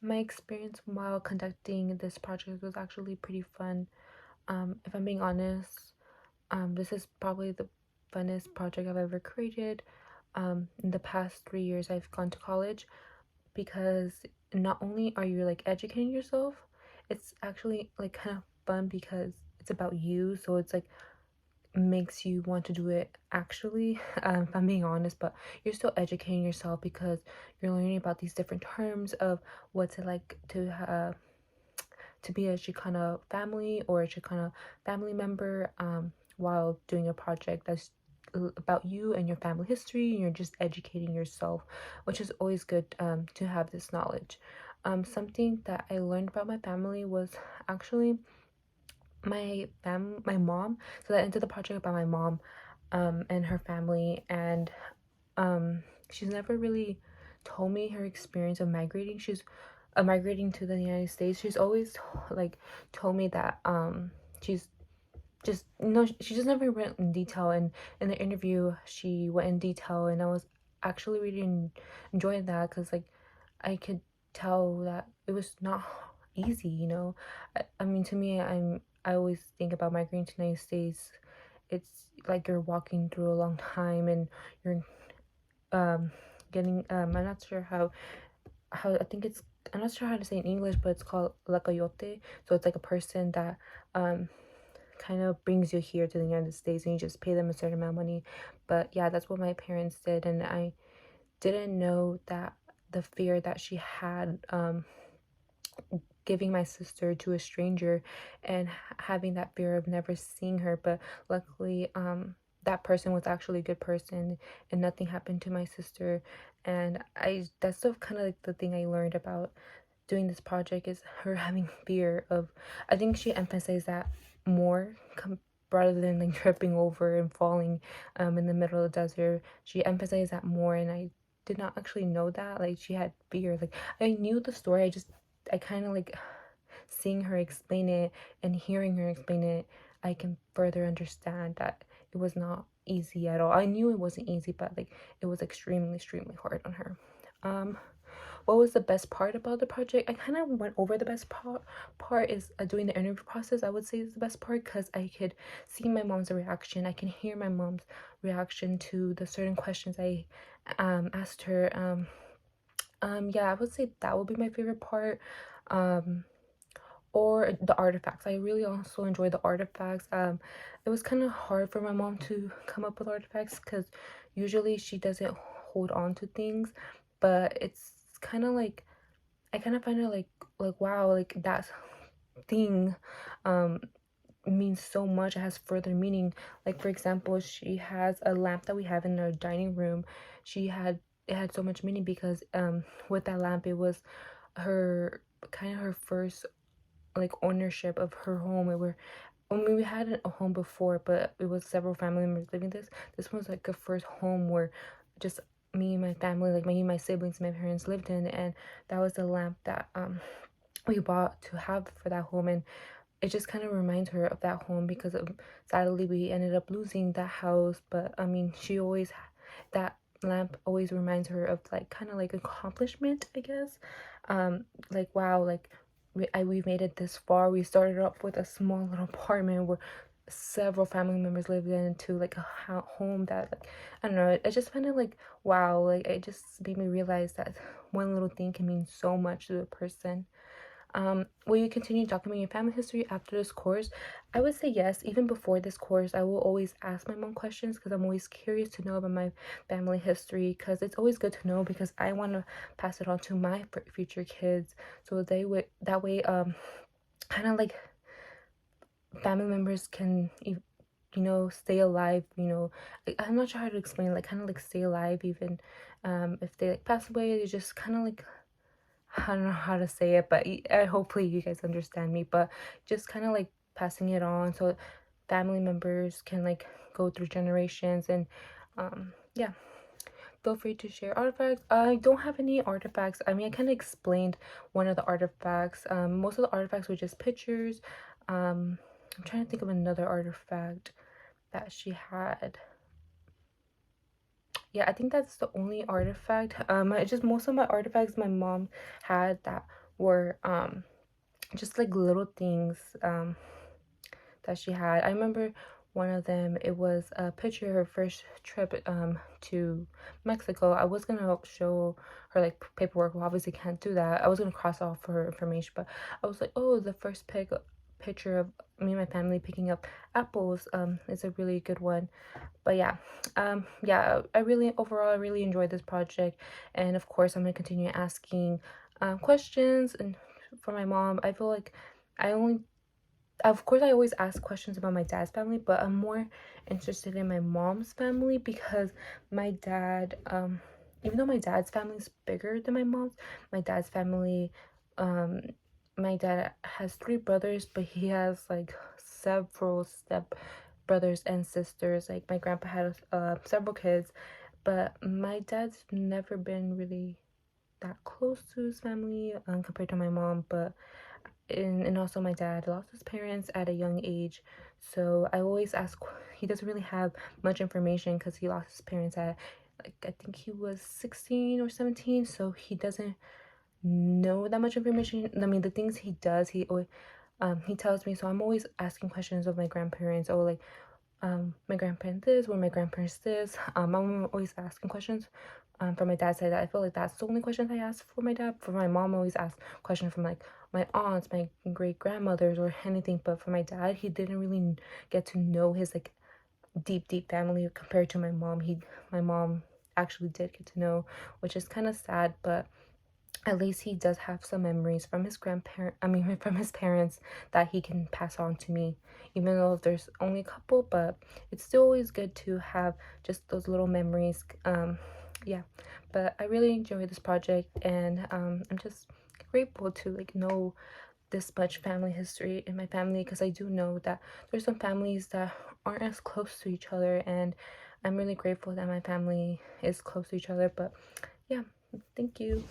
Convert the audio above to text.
My experience while conducting this project was actually pretty fun. If I'm being honest, this is probably the funnest project I've ever created. In the past 3 years, I've gone to college because not only are you like educating yourself, it's actually like kind of fun because it's about you. So it's like makes you want to do it actually, if I'm being honest, but you're still educating yourself because you're learning about these different terms of what's it like to be a Chicana family or a Chicana family member, while doing a project that's about you and your family history, and you're just educating yourself, which is always good, to have this knowledge. Something that I learned about my family was actually my mom. So that into the project about my mom, and her family, and she's never really told me her experience of migrating. She's migrating to the United States. She's always like told me that she's just no, she just never went in detail. And in the interview she went in detail, and I was actually really enjoying that because like I could tell that it was not easy, you know. I mean, to me, I always think about migrating to the United States. It's like you're walking through a long time, and you're um getting I'm not sure how I think it's I'm not sure how to say in English, but it's called la coyote. So it's like a person that um kind of brings you here to the United States, and you just pay them a certain amount of money. But yeah, that's what my parents did, and I didn't know that the fear that she had, giving my sister to a stranger, and having that fear of never seeing her. But luckily, that person was actually a good person, and nothing happened to my sister. And I that's the kind of like the thing I learned about doing this project, is her having fear of, I think she emphasized that more, rather than like tripping over and falling in the middle of the desert. She emphasized that more, and I did not actually know that like she had fear. Like I knew the story, I kind of like seeing her explain it and hearing her explain it, I can further understand that it was not easy at all. I knew it wasn't easy, but like it was extremely hard on her. um what was the best part about the project? I kind of went over the best part is doing the interview process. I would say is the best part because I could see my mom's reaction. I can hear my mom's reaction to the certain questions I asked her. Yeah, I would say that would be my favorite part. Um, or the artifacts. I really also enjoy the artifacts. It was kind of hard for my mom to come up with artifacts because usually she doesn't hold on to things, but it's kind of like I kind of find it like wow, like that thing um means so much. It has further meaning. Like for example, she has a lamp that we have in our dining room. She had It had so much meaning because with that lamp, it was her kind of her first like ownership of her home. I mean, we had a home before, but it was several family members living this was like a first home where just me and my family, like me and my siblings, my parents lived in. And that was the lamp that we bought to have for that home. And it just kind of reminds her of that home because sadly we ended up losing that house. But I mean, she always that lamp always reminds her of like kind of like accomplishment, I guess. Like wow, like we made it this far. We started off with a small little apartment where several family members lived in, to like a home that, like, I don't know, it just kind of like wow, like it just made me realize that one little thing can mean so much to a person. Will you continue documenting your family history after this course? I would say yes. Even before this course, I will always ask my mom questions because I'm always curious to know about my family history, because it's always good to know because I want to pass it on to my future kids, so they would that way kind of like family members can stay alive. I'm not sure how to explain, like kind of like stay alive even if they like pass away. They just kind of like, I don't know how to say it, but hopefully you guys understand me. But just kind of like passing it on so family members can like go through generations. And yeah, feel free to share artifacts. I don't have any artifacts. I mean, I kind of explained one of the artifacts. Most of the artifacts were just pictures. I'm trying to think of another artifact that she had. Yeah, I think that's the only artifact. I just most of my artifacts my mom had that were just like little things that she had. I remember one of them, it was a picture of her first trip to Mexico. I was gonna show her like paperwork. Well, obviously can't do that. I was gonna cross off her information, but I was like, oh, the first picture of me and my family picking up apples is a really good one. But yeah, yeah, I really overall I really enjoyed this project, and of course I'm gonna continue asking questions and for my mom. I feel like I only of course I always ask questions about my dad's family, but I'm more interested in my mom's family because my dad, even though my dad's family is bigger than my mom's, my dad's family, um my dad has three brothers, but he has like several step brothers and sisters. Like my grandpa had several kids, but my dad's never been really that close to his family compared to my mom. But and also my dad lost his parents at a young age, so I always ask. He doesn't really have much information because he lost his parents at, like, I think he was 16 or 17, so he doesn't know that much information. I mean, the things he does, he tells me. So I'm always asking questions of my grandparents, or like, my grandparents this, where my grandparents this. I'm always asking questions from my dad's side. I feel like that's the only questions I ask for my dad. For my mom, I always ask questions from like my aunts, my great grandmothers, or anything. But for my dad, he didn't really get to know his like deep family compared to my mom. My mom actually did get to know, which is kind of sad, but at least he does have some memories from his grandparent I mean from his parents that he can pass on to me, even though there's only a couple. But it's still always good to have just those little memories. Yeah, but I really enjoy this project, and I'm just grateful to like know this much family history in my family, because I do know that there's some families that aren't as close to each other, and I'm really grateful that my family is close to each other. But yeah, thank you.